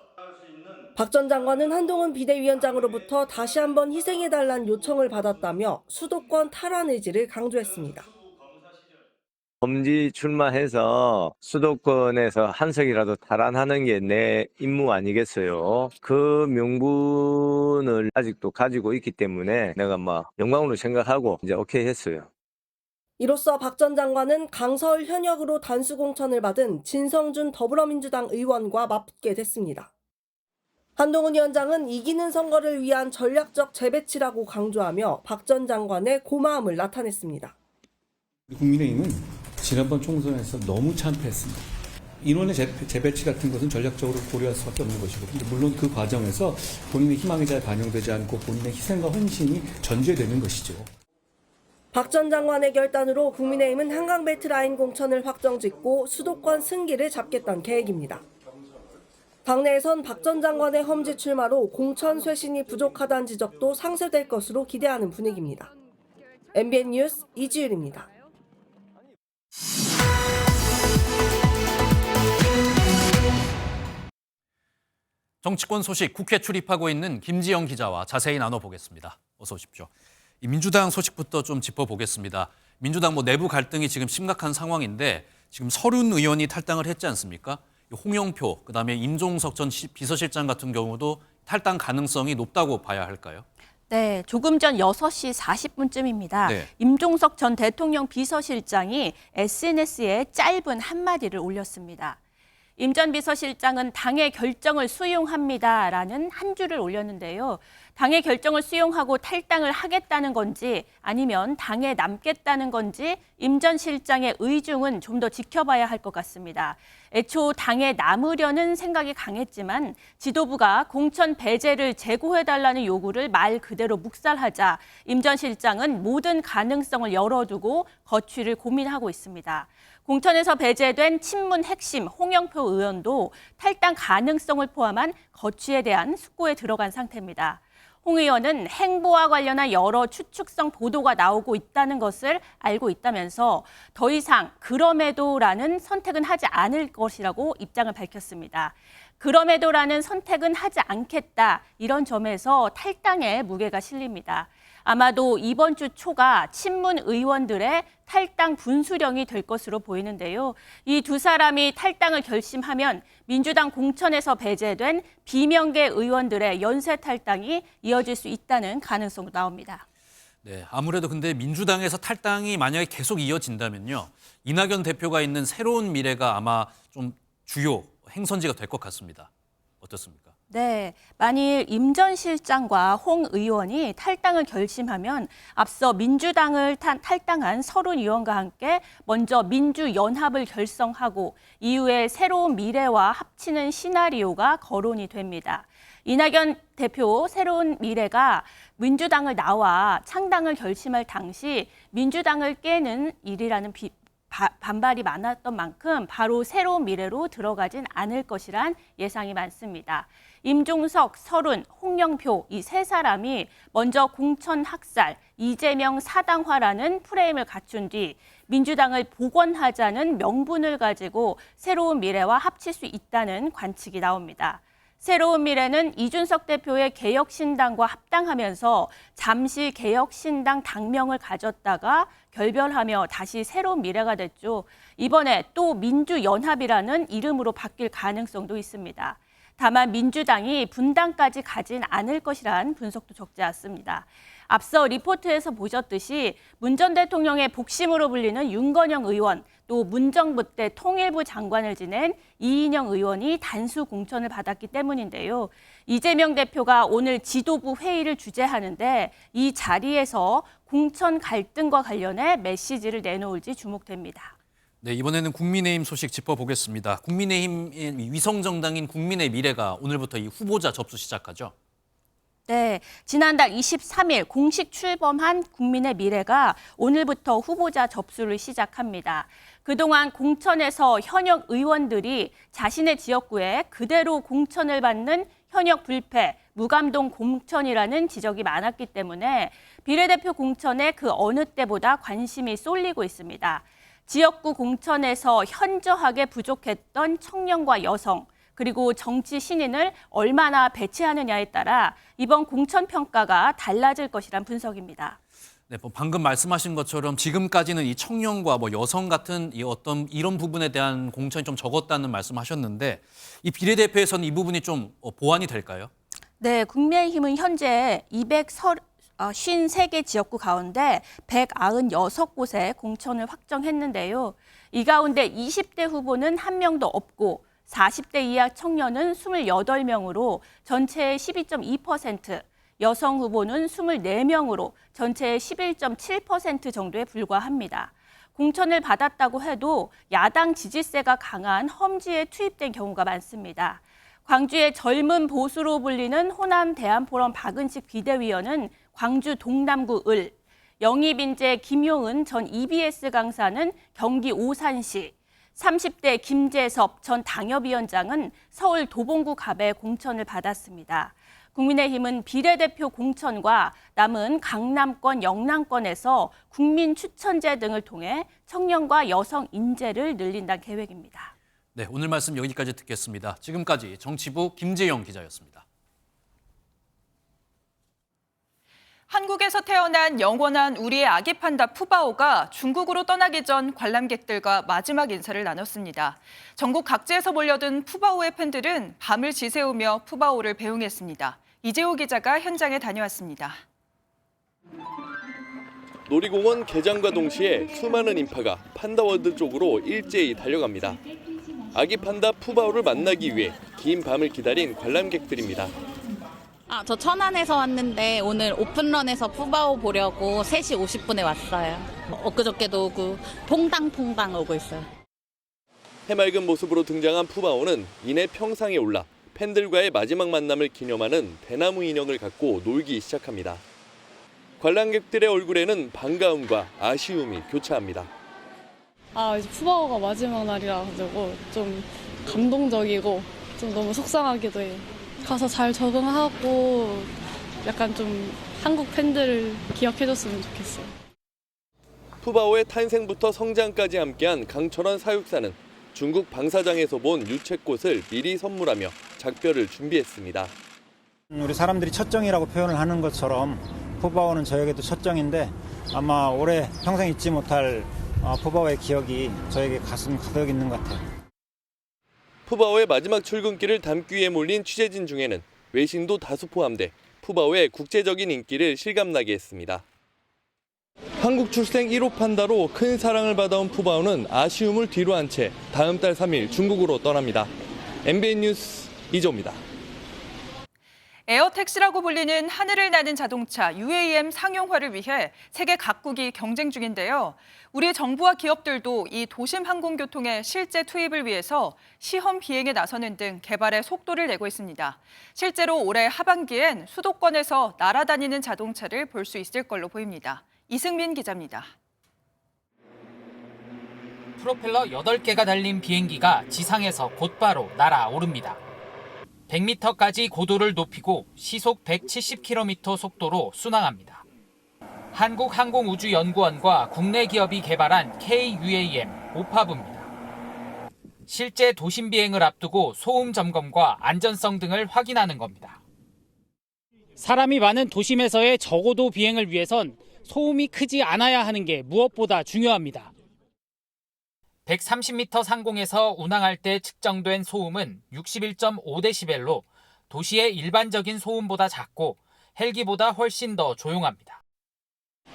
박 전 장관은 한동훈 비대위원장으로부터 다시 한번 희생해달라는 요청을 받았다며 수도권 탈환 의지를 강조했습니다. 험지 출마해서 수도권에서 한 석이라도 탈환하는 게 내 임무 아니겠어요. 그 명분을 아직도 가지고 있기 때문에 내가 영광으로 생각하고 이제 오케이 했어요. 이로써 박 전 장관은 강서울 현역으로 단수 공천을 받은 진성준 더불어민주당 의원과 맞붙게 됐습니다. 한동훈 위원장은 이기는 선거를 위한 전략적 재배치라고 강조하며 박 전 장관의 고마움을 나타냈습니다. 국민의힘은 지난번 총선에서 너무 참패했습니다. 인원의 재배치 같은 것은 전략적으로 고려할 수밖에 없는 것이고, 물론 그 과정에서 본인의 희망이 잘 반영되지 않고 본인의 희생과 헌신이 전제되는 것이죠. 박 전 장관의 결단으로 국민의힘은 한강벨트라인 공천을 확정짓고 수도권 승기를 잡겠다는 계획입니다. 당내에선 박 전 장관의 험지 출마로 공천 쇄신이 부족하다는 지적도 상쇄될 것으로 기대하는 분위기입니다. MBN 뉴스 이지율입니다. 정치권 소식 국회 출입하고 있는 김지영 기자와 자세히 나눠보겠습니다. 어서 오십시오. 이 민주당 소식부터 좀 짚어보겠습니다. 민주당 내부 갈등이 지금 심각한 상황인데 지금 서른 의원이 탈당을 했지 않습니까? 홍영표, 그다음에 임종석 전 비서실장 같은 경우도 탈당 가능성이 높다고 봐야 할까요? 네, 조금 전 6시 40분쯤입니다. 네. 임종석 전 대통령 비서실장이 SNS에 짧은 한마디를 올렸습니다. 임 전 비서실장은 당의 결정을 수용합니다라는 한 줄을 올렸는데요. 당의 결정을 수용하고 탈당을 하겠다는 건지 아니면 당에 남겠다는 건지 임 전 실장의 의중은 좀 더 지켜봐야 할 것 같습니다. 애초 당에 남으려는 생각이 강했지만 지도부가 공천 배제를 재고해달라는 요구를 말 그대로 묵살하자 임 전 실장은 모든 가능성을 열어두고 거취를 고민하고 있습니다. 공천에서 배제된 친문 핵심 홍영표 의원도 탈당 가능성을 포함한 거취에 대한 숙고에 들어간 상태입니다. 홍 의원은 행보와 관련한 여러 추측성 보도가 나오고 있다는 것을 알고 있다면서 더 이상 그럼에도라는 선택은 하지 않을 것이라고 입장을 밝혔습니다. 그럼에도라는 선택은 하지 않겠다. 이런 점에서 탈당에 무게가 실립니다. 아마도 이번 주 초가 친문 의원들의 탈당 분수령이 될 것으로 보이는데요. 이 두 사람이 탈당을 결심하면 민주당 공천에서 배제된 비명계 의원들의 연쇄 탈당이 이어질 수 있다는 가능성도 나옵니다. 네, 아무래도 근데 민주당에서 탈당이 만약에 계속 이어진다면요. 이낙연 대표가 있는 새로운 미래가 아마 좀 주요 행선지가 될 것 같습니다. 어떻습니까? 네, 만일 임 전 실장과 홍 의원이 탈당을 결심하면 앞서 민주당을 탈당한 서른 의원과 함께 먼저 민주연합을 결성하고 이후에 새로운 미래와 합치는 시나리오가 거론이 됩니다. 이낙연 대표 새로운 미래가 민주당을 나와 창당을 결심할 당시 민주당을 깨는 일이라는 반발이 많았던 만큼 바로 새로운 미래로 들어가진 않을 것이란 예상이 많습니다. 임종석, 서른, 홍영표 이 세 사람이 먼저 공천 학살, 이재명 사당화라는 프레임을 갖춘 뒤 민주당을 복원하자는 명분을 가지고 새로운 미래와 합칠 수 있다는 관측이 나옵니다. 새로운 미래는 이준석 대표의 개혁신당과 합당하면서 잠시 개혁신당 당명을 가졌다가 결별하며 다시 새로운 미래가 됐죠. 이번에 또 민주연합이라는 이름으로 바뀔 가능성도 있습니다. 다만 민주당이 분당까지 가진 않을 것이란 분석도 적지 않습니다. 앞서 리포트에서 보셨듯이 문 전 대통령의 복심으로 불리는 윤건영 의원, 또 문정부 때 통일부 장관을 지낸 이인영 의원이 단수 공천을 받았기 때문인데요. 이재명 대표가 오늘 지도부 회의를 주재하는데 이 자리에서 공천 갈등과 관련해 메시지를 내놓을지 주목됩니다. 네, 이번에는 국민의힘 소식 짚어보겠습니다. 국민의힘 위성정당인 국민의 미래가 오늘부터 이 후보자 접수 시작하죠. 네, 지난달 23일 공식 출범한 국민의 미래가 오늘부터 후보자 접수를 시작합니다. 그동안 공천에서 현역 의원들이 자신의 지역구에 그대로 공천을 받는 현역 불패, 무감동 공천이라는 지적이 많았기 때문에 비례대표 공천에 그 어느 때보다 관심이 쏠리고 있습니다. 지역구 공천에서 현저하게 부족했던 청년과 여성, 그리고 정치 신인을 얼마나 배치하느냐에 따라 이번 공천 평가가 달라질 것이란 분석입니다. 네, 방금 말씀하신 것처럼 지금까지는 이 청년과 여성 같은 어떤 이런 부분에 대한 공천이 좀 적었다는 말씀하셨는데 이 비례대표에서는 이 부분이 좀 보완이 될까요? 네, 국민의힘은 현재 253개 지역구 가운데 196곳에 공천을 확정했는데요. 이 가운데 20대 후보는 한 명도 없고 40대 이하 청년은 28명으로 전체의 12.2%, 여성 후보는 24명으로 전체의 11.7% 정도에 불과합니다. 공천을 받았다고 해도 야당 지지세가 강한 험지에 투입된 경우가 많습니다. 광주의 젊은 보수로 불리는 호남 대한포럼 박은식 비대위원은 광주 동남구 을, 영입인재 김용은 전 EBS 강사는 경기 오산시, 30대 김재섭 전 당협위원장은 서울 도봉구 갑에 공천을 받았습니다. 국민의힘은 비례대표 공천과 남은 강남권, 영남권에서 국민 추천제 등을 통해 청년과 여성 인재를 늘린다는 계획입니다. 네, 오늘 말씀 여기까지 듣겠습니다. 지금까지 정치부 김재영 기자였습니다. 한국에서 태어난 영원한 우리의 아기 판다 푸바오가 중국으로 떠나기 전 관람객들과 마지막 인사를 나눴습니다. 전국 각지에서 몰려든 푸바오의 팬들은 밤을 지새우며 푸바오를 배웅했습니다. 이재호 기자가 현장에 다녀왔습니다. 놀이공원 개장과 동시에 수많은 인파가 판다월드 쪽으로 일제히 달려갑니다. 아기 판다 푸바오를 만나기 위해 긴 밤을 기다린 관람객들입니다. 저 천안에서 왔는데 오늘 오픈런에서 푸바오 보려고 3시 50분에 왔어요. 엊그저께도 오고 퐁당퐁당 오고 있어요. 해맑은 모습으로 등장한 푸바오는 이내 평상에 올라 팬들과의 마지막 만남을 기념하는 대나무 인형을 갖고 놀기 시작합니다. 관람객들의 얼굴에는 반가움과 아쉬움이 교차합니다. 이제 푸바오가 마지막 날이라 가지고 좀 감동적이고 좀 너무 속상하기도 해요. 가서 잘 적응하고 약간 좀 한국 팬들을 기억해줬으면 좋겠어요. 푸바오의 탄생부터 성장까지 함께한 강철원 사육사는 중국 방사장에서 본 유채꽃을 미리 선물하며 작별을 준비했습니다. 우리 사람들이 첫정이라고 표현을 하는 것처럼 푸바오는 저에게도 첫정인데 아마 올해 평생 잊지 못할 푸바오의 기억이 저에게 가슴 가득 있는 것 같아요. 푸바오의 마지막 출근길을 담기 위해 몰린 취재진 중에는 외신도 다수 포함돼 푸바오의 국제적인 인기를 실감나게 했습니다. 한국 출생 1호 판다로 큰 사랑을 받아온 푸바오는 아쉬움을 뒤로 한 채 다음 달 3일 중국으로 떠납니다. MBN 뉴스 이조입니다. 에어택시라고 불리는 하늘을 나는 자동차 UAM 상용화를 위해 세계 각국이 경쟁 중인데요. 우리 정부와 기업들도 이 도심 항공교통의 실제 투입을 위해서 시험 비행에 나서는 등 개발에 속도를 내고 있습니다. 실제로 올해 하반기엔 수도권에서 날아다니는 자동차를 볼 수 있을 걸로 보입니다. 이승민 기자입니다. 프로펠러 8개가 달린 비행기가 지상에서 곧바로 날아오릅니다. 100m까지 고도를 높이고 시속 170km 속도로 순항합니다. 한국항공우주연구원과 국내 기업이 개발한 KUAM 오파브입니다. 실제 도심 비행을 앞두고 소음 점검과 안전성 등을 확인하는 겁니다. 사람이 많은 도심에서의 저고도 비행을 위해선 소음이 크지 않아야 하는 게 무엇보다 중요합니다. 130m 상공에서 운항할 때 측정된 소음은 61.5dB로 도시의 일반적인 소음보다 작고 헬기보다 훨씬 더 조용합니다.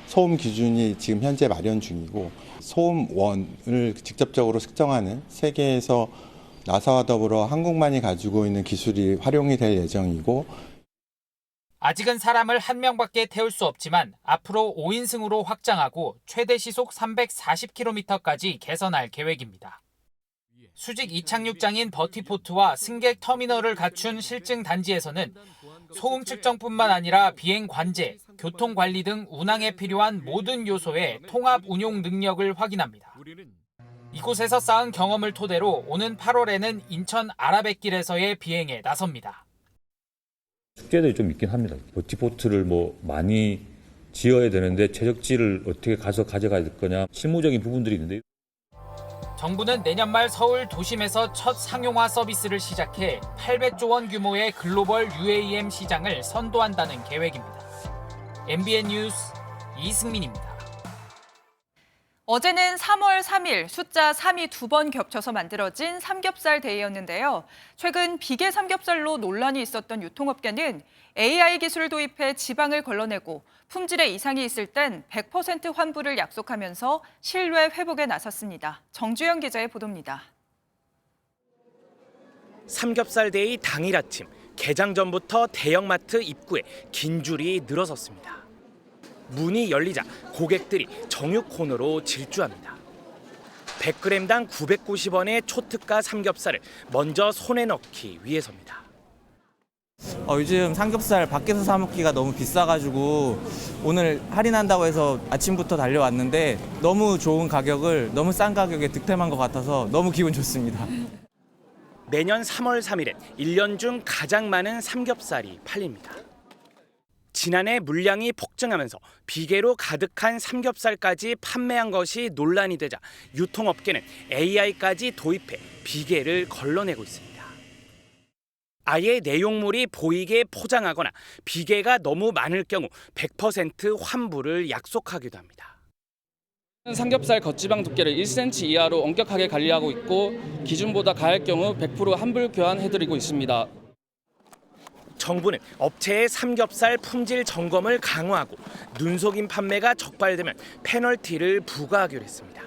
소음 기준이 지금 현재 마련 중이고 소음원을 직접적으로 측정하는 세계에서 나사와 더불어 한국만이 가지고 있는 기술이 활용이 될 예정이고 아직은 사람을 한 명밖에 태울 수 없지만 앞으로 5인승으로 확장하고 최대 시속 340km까지 개선할 계획입니다. 수직 이착륙장인 버티포트와 승객 터미널을 갖춘 실증 단지에서는 소음 측정뿐만 아니라 비행 관제, 교통 관리 등 운항에 필요한 모든 요소의 통합 운용 능력을 확인합니다. 이곳에서 쌓은 경험을 토대로 오는 8월에는 인천 아라뱃길에서의 비행에 나섭니다. 숙제들이 좀 있긴 합니다. 버티포트를 많이 지어야 되는데 최적지를 어떻게 가서 가져가야 될 거냐 실무적인 부분들이 있는데 정부는 내년 말 서울 도심에서 첫 상용화 서비스를 시작해 800조 원 규모의 글로벌 UAM 시장을 선도한다는 계획입니다. MBN 뉴스 이승민입니다. 어제는 3월 3일 숫자 3이 2번 겹쳐서 만들어진 삼겹살 데이였는데요. 최근 비계 삼겹살로 논란이 있었던 유통업계는 AI 기술을 도입해 지방을 걸러내고 품질에 이상이 있을 땐 100% 환불을 약속하면서 신뢰 회복에 나섰습니다. 정주영 기자의 보도입니다. 삼겹살 데이 당일 아침 개장 전부터 대형마트 입구에 긴 줄이 늘어섰습니다. 문이 열리자 고객들이 정육콘으로 질주합니다. 100g당 990원의 초특가 삼겹살을 먼저 손에 넣기 위해서입니다. 요즘 삼겹살 밖에서 사 먹기가 너무 비싸가지고 오늘 할인한다고 해서 아침부터 달려왔는데 너무 좋은 가격을 너무 싼 가격에 득템한 것 같아서 너무 기분 좋습니다. 내년 3월 3일엔 1년 중 가장 많은 삼겹살이 팔립니다. 지난해 물량이 폭증하면서 비계로 가득한 삼겹살까지 판매한 것이 논란이 되자 유통업계는 AI까지 도입해 비계를 걸러내고 있습니다. 아예 내용물이 보이게 포장하거나 비계가 너무 많을 경우 100% 환불을 약속하기도 합니다. 삼겹살 겉지방 두께를 1cm 이하로 엄격하게 관리하고 있고 기준보다 가할 경우 100% 환불 교환해드리고 있습니다. 정부는 업체의 삼겹살 품질 점검을 강화하고 눈속임 판매가 적발되면 페널티를 부과하기로 했습니다.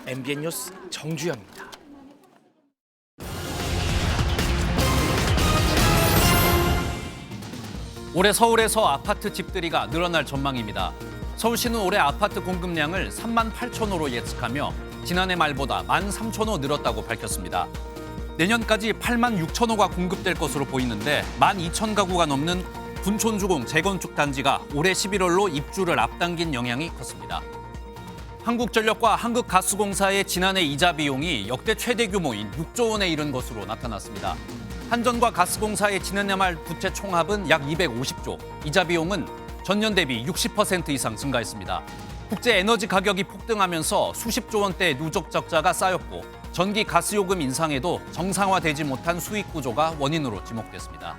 MBN 뉴스 정주영입니다. 올해 서울에서 아파트 집들이가 늘어날 전망입니다. 서울시는 올해 아파트 공급량을 3만 8천호로 예측하며 지난해 말보다 1만 3천호 늘었다고 밝혔습니다. 내년까지 8만 6천호가 공급될 것으로 보이는데 1만 2천 가구가 넘는 분촌주공 재건축 단지가 올해 11월로 입주를 앞당긴 영향이 컸습니다. 한국전력과 한국가스공사의 지난해 이자 비용이 역대 최대 규모인 6조 원에 이른 것으로 나타났습니다. 한전과 가스공사의 지난해 말 부채 총합은 약 250조, 이자 비용은 전년 대비 60% 이상 증가했습니다. 국제 에너지 가격이 폭등하면서 수십조 원대의 누적 적자가 쌓였고 전기 가스 요금 인상에도 정상화되지 못한 수익 구조가 원인으로 지목됐습니다.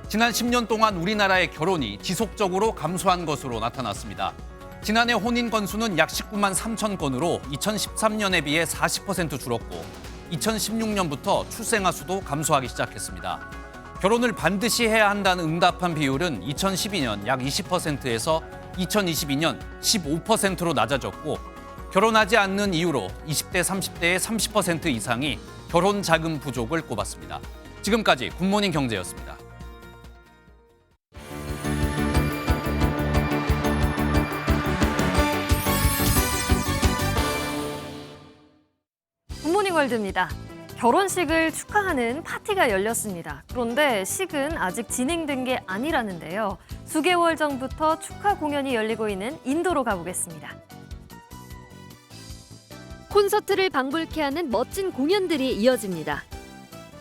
지난 10년 동안 우리나라의 결혼이 지속적으로 감소한 것으로 나타났습니다. 지난해 혼인 건수는 약 19만 3천 건으로 2013년에 비해 40% 줄었고 2016년부터 출생아 수도 감소하기 시작했습니다. 결혼을 반드시 해야 한다는 응답한 비율은 2012년 약 20%에서 2022년 15%로 낮아졌고 결혼하지 않는 이유로 20대, 30대의 30% 이상이 결혼 자금 부족을 꼽았습니다. 지금까지 굿모닝 경제였습니다. 굿모닝 월드입니다. 결혼식을 축하하는 파티가 열렸습니다. 그런데 식은 아직 진행된 게 아니라는데요. 수개월 전부터 축하 공연이 열리고 있는 인도로 가보겠습니다. 콘서트를 방불케 하는 멋진 공연들이 이어집니다.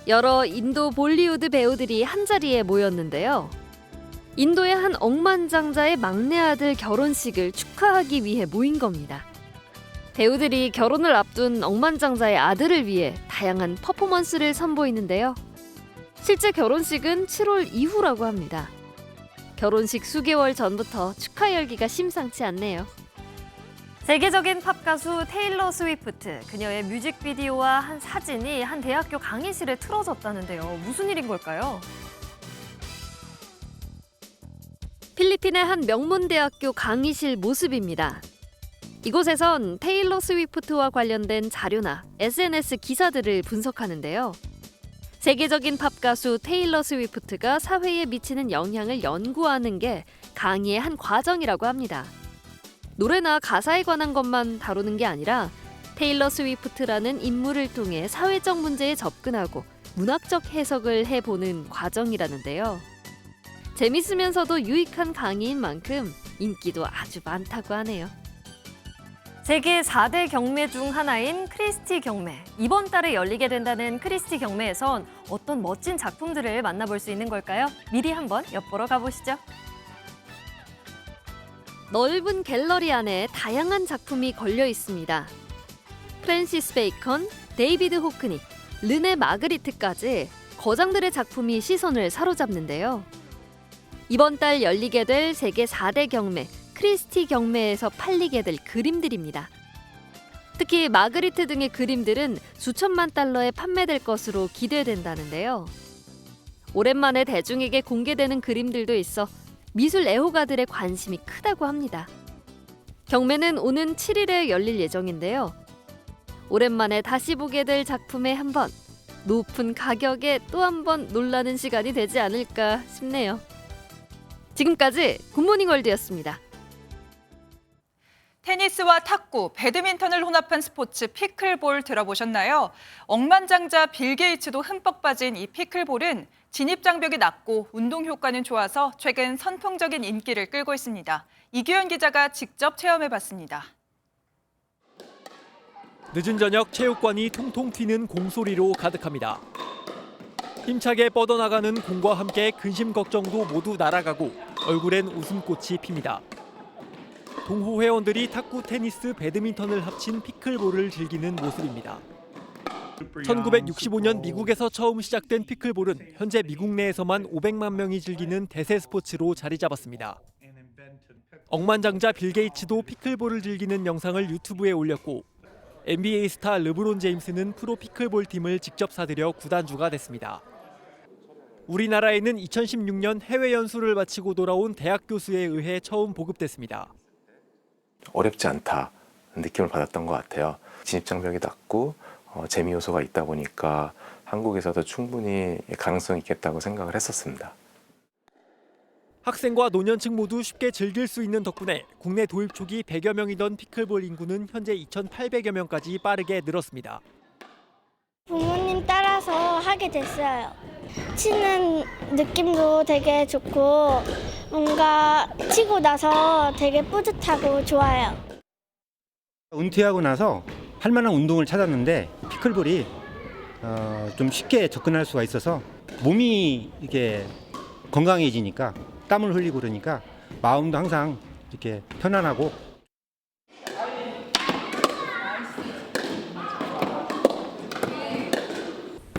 여러 인도 볼리우드 배우들이 한자리에 모였는데요. 인도의 한 억만장자의 막내 아들 결혼식을 축하하기 위해 모인 겁니다. 배우들이 결혼을 앞둔 억만장자의 아들을 위해 다양한 퍼포먼스를 선보이는데요. 실제 결혼식은 7월 이후라고 합니다. 결혼식 수개월 전부터 축하 열기가 심상치 않네요. 세계적인 팝 가수 테일러 스위프트, 그녀의 뮤직비디오와 한 사진이 한 대학교 강의실에 틀어졌다는데요. 무슨 일인 걸까요? 필리핀의 한 명문대학교 강의실 모습입니다. 이곳에선 테일러 스위프트와 관련된 자료나 SNS 기사들을 분석하는데요. 세계적인 팝 가수 테일러 스위프트가 사회에 미치는 영향을 연구하는 게 강의의 한 과정이라고 합니다. 노래나 가사에 관한 것만 다루는 게 아니라 테일러 스위프트라는 인물을 통해 사회적 문제에 접근하고 문학적 해석을 해보는 과정이라는데요. 재밌으면서도 유익한 강의인 만큼 인기도 아주 많다고 하네요. 세계 4대 경매 중 하나인 크리스티 경매. 이번 달에 열리게 된다는 크리스티 경매에선 어떤 멋진 작품들을 만나볼 수 있는 걸까요? 미리 한번 엿보러 가보시죠. 넓은 갤러리 안에 다양한 작품이 걸려 있습니다. 프랜시스 베이컨, 데이비드 호크니, 르네 마그리트까지 거장들의 작품이 시선을 사로잡는데요. 이번 달 열리게 될 세계 4대 경매, 크리스티 경매에서 팔리게 될 그림들입니다. 특히 마그리트 등의 그림들은 수천만 달러에 판매될 것으로 기대된다는데요. 오랜만에 대중에게 공개되는 그림들도 있어 미술 애호가들의 관심이 크다고 합니다. 경매는 오는 7일에 열릴 예정인데요. 오랜만에 다시 보게 될 작품에 한번, 높은 가격에 또 한 번 놀라는 시간이 되지 않을까 싶네요. 지금까지 굿모닝 월드였습니다. 테니스와 탁구, 배드민턴을 혼합한 스포츠 피클볼 들어보셨나요? 억만장자 빌 게이츠도 흠뻑 빠진 이 피클볼은 진입장벽이 낮고 운동 효과는 좋아서 최근 선풍적인 인기를 끌고 있습니다. 이규현 기자가 직접 체험해봤습니다. 늦은 저녁 체육관이 통통 튀는 공소리로 가득합니다. 힘차게 뻗어나가는 공과 함께 근심 걱정도 모두 날아가고 얼굴엔 웃음꽃이 핍니다. 동호 회원들이 탁구, 테니스, 배드민턴을 합친 피클볼을 즐기는 모습입니다. 1965년 미국에서 처음 시작된 피클볼은 현재 미국 내에서만 500만 명이 즐기는 대세 스포츠로 자리 잡았습니다. 억만장자 빌 게이츠도 피클볼을 즐기는 영상을 유튜브에 올렸고 NBA 스타 르브론 제임스는 프로 피클볼 팀을 직접 사들여 구단주가 됐습니다. 우리나라에는 2016년 해외 연수를 마치고 돌아온 대학 교수에 의해 처음 보급됐습니다. 어렵지 않다 느낌을 받았던 것 같아요. 진입장벽이 낮고 재미 요소가 있다 보니까 한국에서도 충분히 가능성이 있겠다고 생각을 했었습니다. 학생과 노년층 모두 쉽게 즐길 수 있는 덕분에 국내 도입 초기 100여 명이던 피클볼 인구는 현재 2,800여 명까지 빠르게 늘었습니다. 부모님 따라서 하게 됐어요. 치는 느낌도 되게 좋고 뭔가 치고 나서 되게 뿌듯하고 좋아요. 은퇴하고 나서 할 만한 운동을 찾았는데 피클볼이 좀 쉽게 접근할 수가 있어서 몸이 이렇게 건강해지니까 땀을 흘리고 그러니까 마음도 항상 이렇게 편안하고.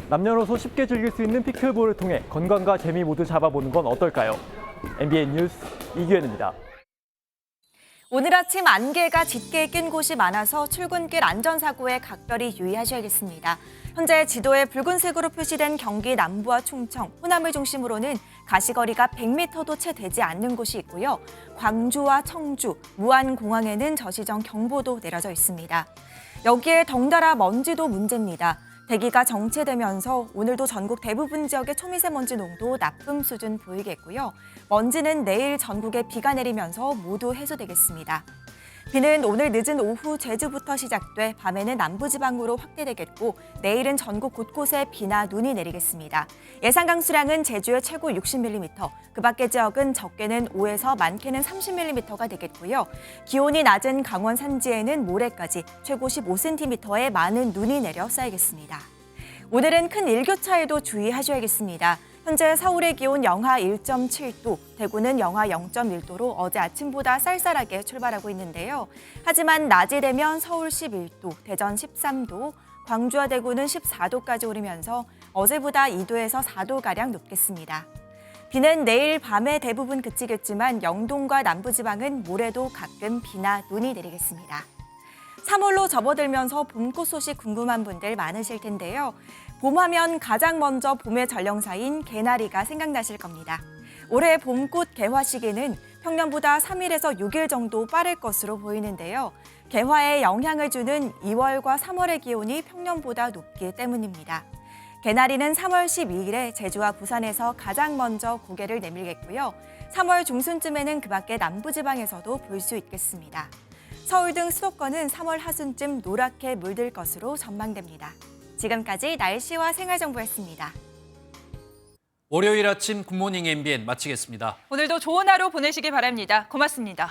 남녀노소 쉽게 즐길 수 있는 피클볼을 통해 건강과 재미 모두 잡아보는 건 어떨까요? MBN 뉴스 이규현입니다. 오늘 아침 안개가 짙게 낀 곳이 많아서 출근길 안전사고에 각별히 유의하셔야겠습니다. 현재 지도에 붉은색으로 표시된 경기 남부와 충청, 호남을 중심으로는 가시거리가 100m도 채 되지 않는 곳이 있고요. 광주와 청주, 무안공항에는 저시정 경보도 내려져 있습니다. 여기에 덩달아 먼지도 문제입니다. 대기가 정체되면서 오늘도 전국 대부분 지역의 초미세먼지 농도 나쁨 수준 보이겠고요. 먼지는 내일 전국에 비가 내리면서 모두 해소되겠습니다. 비는 오늘 늦은 오후 제주부터 시작돼 밤에는 남부지방으로 확대되겠고 내일은 전국 곳곳에 비나 눈이 내리겠습니다. 예상 강수량은 제주의 최고 60mm, 그 밖의 지역은 적게는 5에서 많게는 30mm가 되겠고요. 기온이 낮은 강원 산지에는 모레까지 최고 15cm의 많은 눈이 내려 쌓이겠습니다. 오늘은 큰 일교차에도 주의하셔야겠습니다. 현재 서울의 기온 영하 1.7도, 대구는 영하 0.1도로 어제 아침보다 쌀쌀하게 출발하고 있는데요. 하지만 낮이 되면 서울 11도, 대전 13도, 광주와 대구는 14도까지 오르면서 어제보다 2도에서 4도가량 높겠습니다. 비는 내일 밤에 대부분 그치겠지만 영동과 남부지방은 모레도 가끔 비나 눈이 내리겠습니다. 3월로 접어들면서 봄꽃 소식 궁금한 분들 많으실 텐데요. 봄하면 가장 먼저 봄의 전령사인 개나리가 생각나실 겁니다. 올해 봄꽃 개화 시기는 평년보다 3일에서 6일 정도 빠를 것으로 보이는데요. 개화에 영향을 주는 2월과 3월의 기온이 평년보다 높기 때문입니다. 개나리는 3월 12일에 제주와 부산에서 가장 먼저 고개를 내밀겠고요. 3월 중순쯤에는 그 밖에 남부지방에서도 볼 수 있겠습니다. 서울 등 수도권은 3월 하순쯤 노랗게 물들 것으로 전망됩니다. 지금까지 날씨와 생활정보였습니다. 월요일 아침 굿모닝 MBN 마치겠습니다. 오늘도 좋은 하루 보내시기 바랍니다. 고맙습니다.